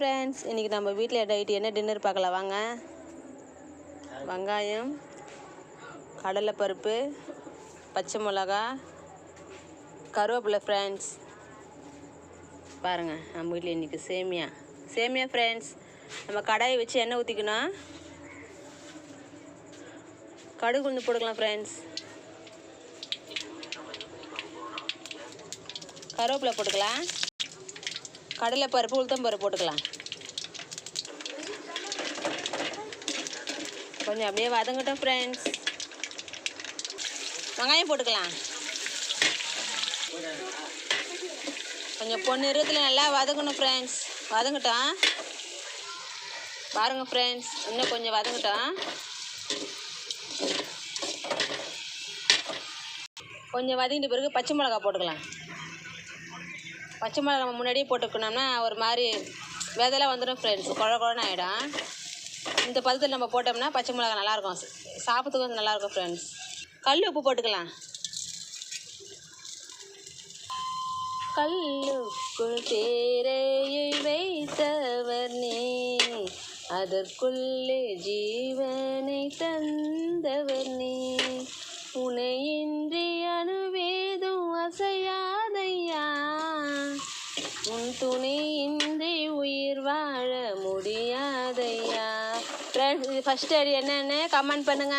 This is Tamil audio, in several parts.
ஃப்ரெண்ட்ஸ், இன்றைக்கி நம்ம வீட்டில் நைட்டு என்ன டின்னர் பார்க்கலாம் வாங்க. வெங்காயம், கடலைப்பருப்பு, பச்சை மிளகா, கருவேப்பிலை. ஃப்ரெண்ட்ஸ் பாருங்கள், நம்ம வீட்டில் இன்றைக்கி சேமியா ஃப்ரெண்ட்ஸ். நம்ம கடாயை வச்சு எண்ணெய் ஊற்றிக்கணும். கடுகு கொஞ்சம் போட்டுக்கலாம் ஃப்ரெண்ட்ஸ். கருவேப்பிலை போட்டுக்கலாம். கடலைப்பருப்பு, உளுத்தம்பருப்பு போட்டுக்கலாம். கொஞ்சம் அப்படியே வதங்கட்டும் ஃப்ரெண்ட்ஸ். வெங்காயம் போட்டுக்கலாம். கொஞ்சம் பொன்னிறத்தில் நல்லா வதங்கணும் ஃப்ரெண்ட்ஸ். வதங்கட்டும் பாருங்கள் ஃப்ரெண்ட்ஸ், இன்னும் கொஞ்சம் வதங்கட்டும். கொஞ்சம் வதங்கிட்ட பிறகு பச்சை மிளகா போட்டுக்கலாம். பச்சை மிளகா நம்ம முன்னாடியே போட்டுக்கணும்னா ஒரு மாதிரி விதைலாம் வந்துடும் ஃப்ரெண்ட்ஸ், குழன்னு ஆகிடும். இந்த பதத்தில் நம்ம போட்டோம்னா பச்சை மிளகா நல்லாயிருக்கும், சாப்பிட்றதுக்கு வந்து நல்லாயிருக்கும் ஃப்ரெண்ட்ஸ். கல் உப்பு போட்டுக்கலாம். கல்லுக்குள் தேரையை வைத்தவர் நீ, அதற்குள்ளே ஜீவனை தந்தவர் நீ, உனையின்றி அணுவேதும் அசையாதையா, உன் துணையின்றி உயிர் வாழ முடியாதையா. ஃப்ரெண்ட்ஸ், இது ஃபஸ்ட் அடி என்னன்னு கமெண்ட் பண்ணுங்க.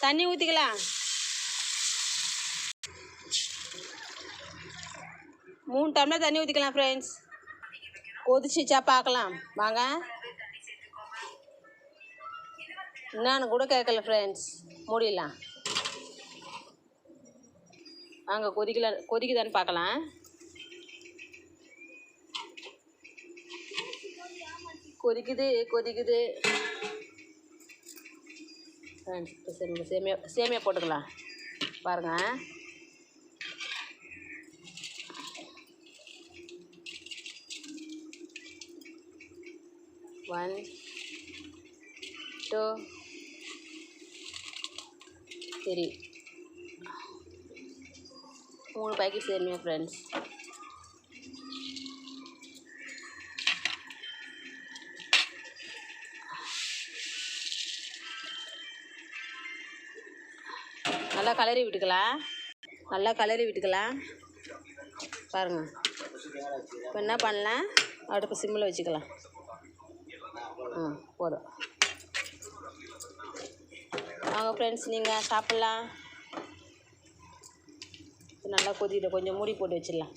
தண்ணி ஊற்றிக்கலாம். 3 டம்ளர் தண்ணி ஊற்றிக்கலாம் ஃப்ரெண்ட்ஸ். கொதிச்சிச்சா பார்க்கலாம் வாங்க. என்னான்னு கூட கேட்கல ஃப்ரெண்ட்ஸ், மூடிடலாம் வாங்க. கொதிக்குதான்னு பார்க்கலாம். கொதிக்குது ஃப்ரெண்ட்ஸ். இப்போ சேமியா போட்டுக்கலாம் பாருங்கள். ஒன் 2 3 3 பாக்கெட் சேமியா ஃப்ரெண்ட்ஸ். நல்லா கலரி விட்டுக்கலாம் பாருங்கள். இப்போ என்ன பண்ணலாம், அடுப்பு சிம்மில் வச்சுக்கலாம். போதும் வாங்க ஃப்ரெண்ட்ஸ், நீங்கள் சாப்பிட்லாம். நல்லா கொதிக்கிட்டு கொஞ்சம் மூடி போட்டு வச்சிடலாம்.